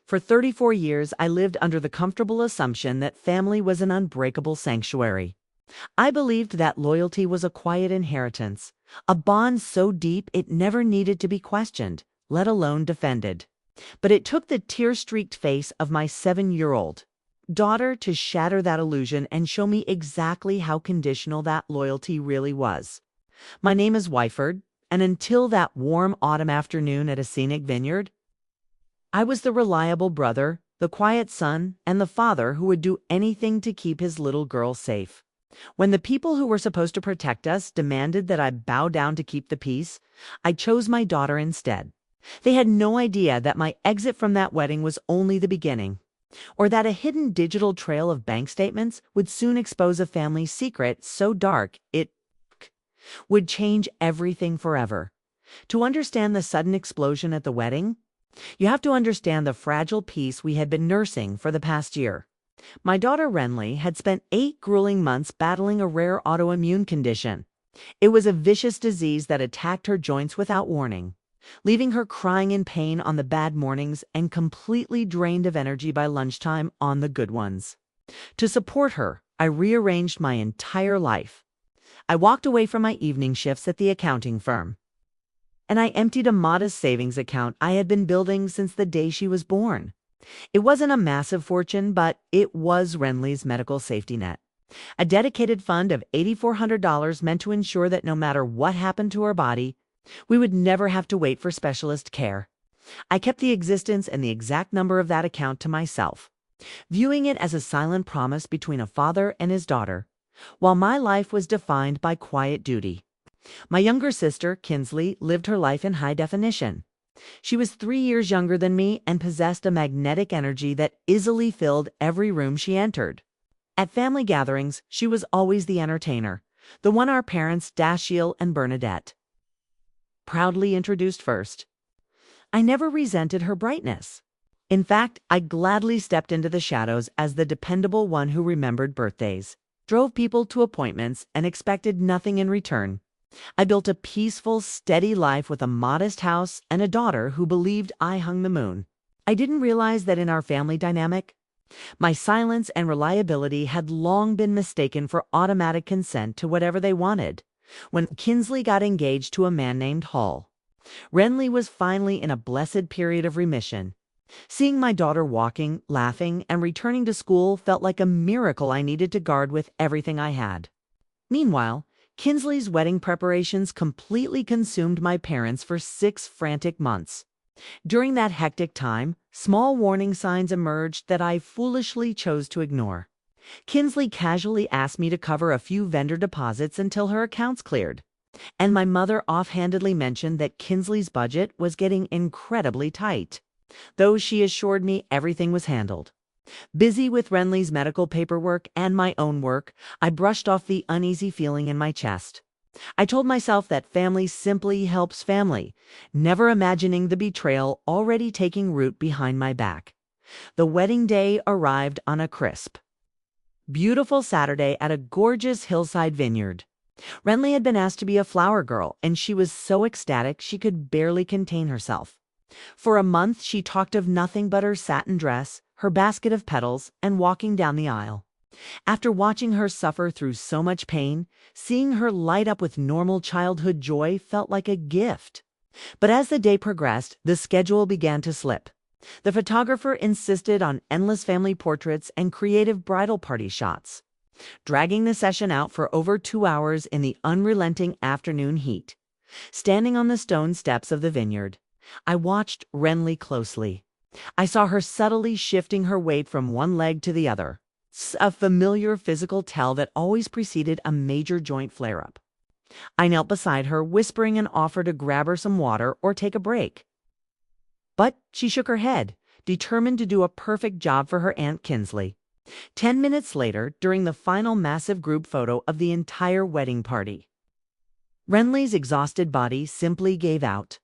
For 34 years, I lived under the comfortable assumption that family was an unbreakable sanctuary. I believed that loyalty was a quiet inheritance, a bond so deep it never needed to be questioned, let alone defended. But it took the tear-streaked face of my 7-year-old daughter to shatter that illusion and show me exactly how conditional that loyalty really was. My name is Wyford, and until that warm autumn afternoon at a scenic vineyard, I was the reliable brother, the quiet son, and the father who would do anything to keep his little girl safe. When the people who were supposed to protect us demanded that I bow down to keep the peace, I chose my daughter instead. They had no idea that my exit from that wedding was only the beginning, or that a hidden digital trail of bank statements would soon expose a family secret so dark it would change everything forever. To understand the sudden explosion at the wedding, you have to understand the fragile peace we had been nursing for the past year. My daughter Renly had spent 8 grueling months battling a rare autoimmune condition. It was a vicious disease that attacked her joints without warning, leaving her crying in pain on the bad mornings and completely drained of energy by lunchtime on the good ones. To support her, I rearranged my entire life. I walked away from my evening shifts at the accounting firm, and I emptied a modest savings account I had been building since the day she was born. It wasn't a massive fortune, but it was Renly's medical safety net. A dedicated fund of $8,400 meant to ensure that no matter what happened to her body, we would never have to wait for specialist care. I kept the existence and the exact number of that account to myself, viewing it as a silent promise between a father and his daughter, while my life was defined by quiet duty. My younger sister, Kinsley, lived her life in high definition. She was 3 years younger than me and possessed a magnetic energy that easily filled every room she entered. At family gatherings, she was always the entertainer, the one our parents, Dashiell and Bernadette, proudly introduced first. I never resented her brightness. In fact, I gladly stepped into the shadows as the dependable one who remembered birthdays, drove people to appointments, and expected nothing in return. I built a peaceful, steady life with a modest house and a daughter who believed I hung the moon. I didn't realize that in our family dynamic, my silence and reliability had long been mistaken for automatic consent to whatever they wanted. When Kinsley got engaged to a man named Hall, Renly was finally in a blessed period of remission. Seeing my daughter walking, laughing, and returning to school felt like a miracle I needed to guard with everything I had. Meanwhile, Kinsley's wedding preparations completely consumed my parents for 6 frantic months. During that hectic time, small warning signs emerged that I foolishly chose to ignore. Kinsley casually asked me to cover a few vendor deposits until her accounts cleared, and my mother offhandedly mentioned that Kinsley's budget was getting incredibly tight, though she assured me everything was handled. Busy with Renly's medical paperwork and my own work, I brushed off the uneasy feeling in my chest. I told myself that family simply helps family, never imagining the betrayal already taking root behind my back. The wedding day arrived on a crisp, beautiful Saturday at a gorgeous hillside vineyard. Renly had been asked to be a flower girl, and she was so ecstatic she could barely contain herself. For a month, she talked of nothing but her satin dress, her basket of petals, and walking down the aisle. After watching her suffer through so much pain, seeing her light up with normal childhood joy felt like a gift. But as the day progressed, the schedule began to slip. The photographer insisted on endless family portraits and creative bridal party shots, dragging the session out for over 2 hours in the unrelenting afternoon heat. Standing on the stone steps of the vineyard, I watched Renly closely. I saw her subtly shifting her weight from one leg to the other, a familiar physical tell that always preceded a major joint flare-up. I knelt beside her, whispering an offer to grab her some water or take a break. But she shook her head, determined to do a perfect job for her Aunt Kinsley. 10 minutes later, during the final massive group photo of the entire wedding party, Renly's exhausted body simply gave out.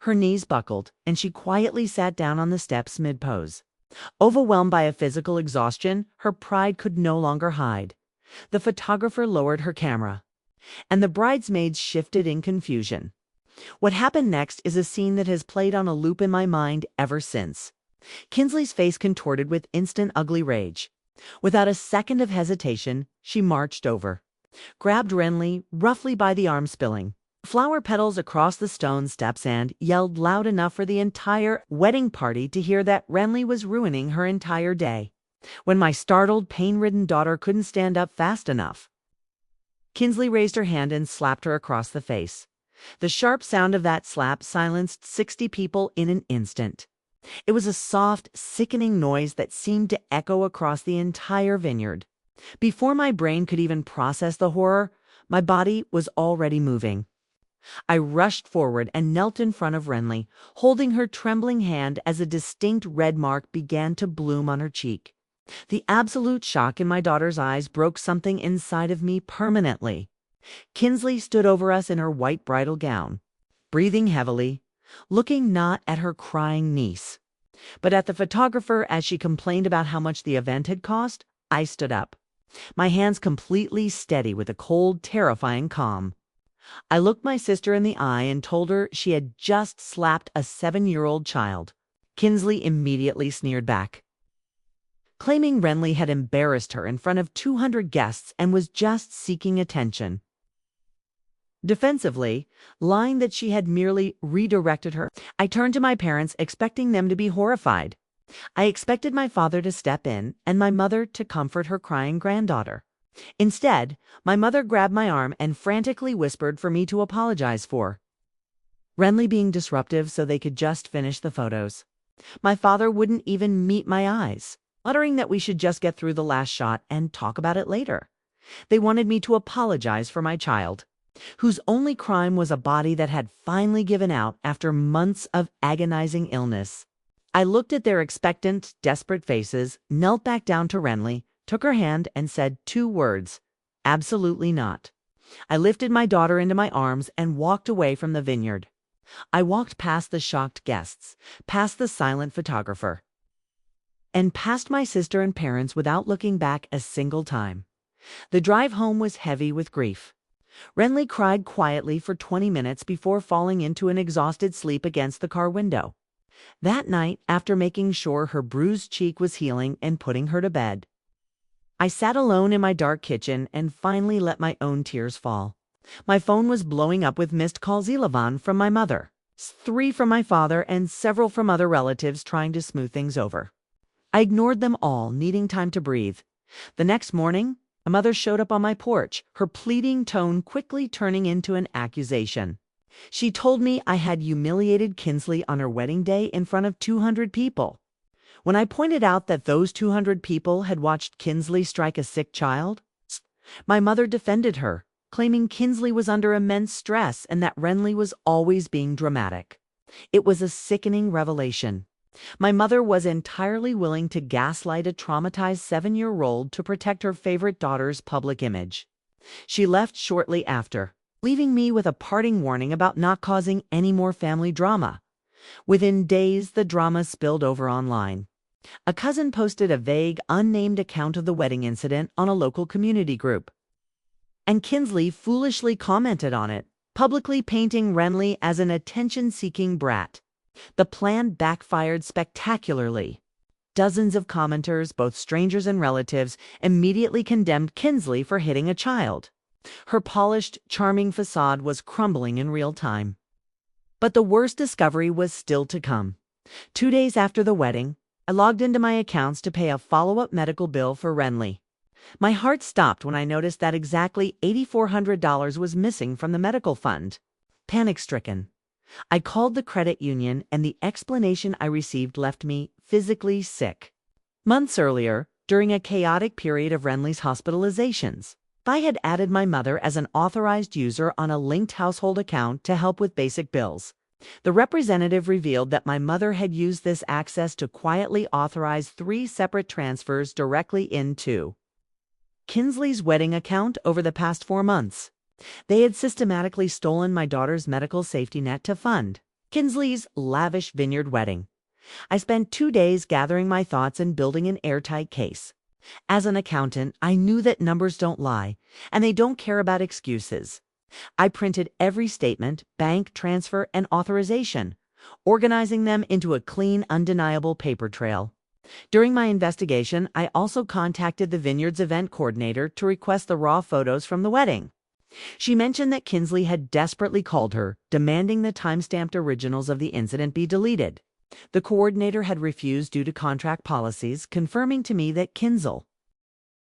Her knees buckled, and she quietly sat down on the steps mid-pose. Overwhelmed by a physical exhaustion, her pride could no longer hide. The photographer lowered her camera, and the bridesmaids shifted in confusion. What happened next is a scene that has played on a loop in my mind ever since. Kinsley's face contorted with instant ugly rage. Without a second of hesitation, she marched over, grabbed Renly roughly by the arm, spilling flower petals across the stone steps, and yelled loud enough for the entire wedding party to hear that Renly was ruining her entire day. When my startled, pain-ridden daughter couldn't stand up fast enough, Kinsley raised her hand and slapped her across the face. The sharp sound of that slap silenced 60 people in an instant. It was a soft, sickening noise that seemed to echo across the entire vineyard. Before my brain could even process the horror, my body was already moving. I rushed forward and knelt in front of Renly, holding her trembling hand as a distinct red mark began to bloom on her cheek. The absolute shock in my daughter's eyes broke something inside of me permanently. Kinsley stood over us in her white bridal gown, breathing heavily, looking not at her crying niece, but at the photographer. As she complained about how much the event had cost, I stood up, my hands completely steady with a cold, terrifying calm. I looked my sister in the eye and told her she had just slapped a 7-year-old child. Kinsley immediately sneered back, claiming Renly had embarrassed her in front of 200 guests and was just seeking attention. Defensively, lying that she had merely redirected her. I turned to my parents, expecting them to be horrified. I expected my father to step in and my mother to comfort her crying granddaughter. Instead, my mother grabbed my arm and frantically whispered for me to apologize for Renly being disruptive so they could just finish the photos. My father wouldn't even meet my eyes, uttering that we should just get through the last shot and talk about it later. They wanted me to apologize for my child, whose only crime was a body that had finally given out after months of agonizing illness. I looked at their expectant, desperate faces, knelt back down to Renly, took her hand, and said 2 words: absolutely not. I lifted my daughter into my arms and walked away from the vineyard. I walked past the shocked guests, past the silent photographer, and past my sister and parents without looking back a single time. The drive home was heavy with grief. Renly cried quietly for 20 minutes before falling into an exhausted sleep against the car window. That night, after making sure her bruised cheek was healing and putting her to bed, I sat alone in my dark kitchen and finally let my own tears fall. My phone was blowing up with missed calls, 11 from my mother, 3 from my father, and several from other relatives trying to smooth things over. I ignored them all, needing time to breathe. The next morning, my mother showed up on my porch, her pleading tone quickly turning into an accusation. She told me I had humiliated Kinsley on her wedding day in front of 200 people. When I pointed out that those 200 people had watched Kinsley strike a sick child, my mother defended her, claiming Kinsley was under immense stress and that Renly was always being dramatic. It was a sickening revelation. My mother was entirely willing to gaslight a traumatized 7-year-old to protect her favorite daughter's public image. She left shortly after, leaving me with a parting warning about not causing any more family drama. Within days, the drama spilled over online. A cousin posted a vague, unnamed account of the wedding incident on a local community group, and Kinsley foolishly commented on it, publicly painting Renly as an attention-seeking brat. The plan backfired spectacularly. Dozens of commenters, both strangers and relatives, immediately condemned Kinsley for hitting a child. Her polished, charming facade was crumbling in real time. But the worst discovery was still to come. 2 days after the wedding, I logged into my accounts to pay a follow-up medical bill for Renly. My heart stopped when I noticed that exactly $8,400 was missing from the medical fund. Panic-stricken, I called the credit union, and the explanation I received left me physically sick. Months earlier, during a chaotic period of Renly's hospitalizations, I had added my mother as an authorized user on a linked household account to help with basic bills. The representative revealed that my mother had used this access to quietly authorize 3 separate transfers directly into Kinsley's wedding account over the past 4 months. They had systematically stolen my daughter's medical safety net to fund Kinsley's lavish vineyard wedding. I spent 2 days gathering my thoughts and building an airtight case. As an accountant, I knew that numbers don't lie, and they don't care about excuses. I printed every statement, bank transfer, and authorization, organizing them into a clean, undeniable paper trail. During my investigation, I also contacted the Vineyard's event coordinator to request the raw photos from the wedding. She mentioned that Kinsley had desperately called her, demanding the time-stamped originals of the incident be deleted. The coordinator had refused due to contract policies, confirming to me that Kinzel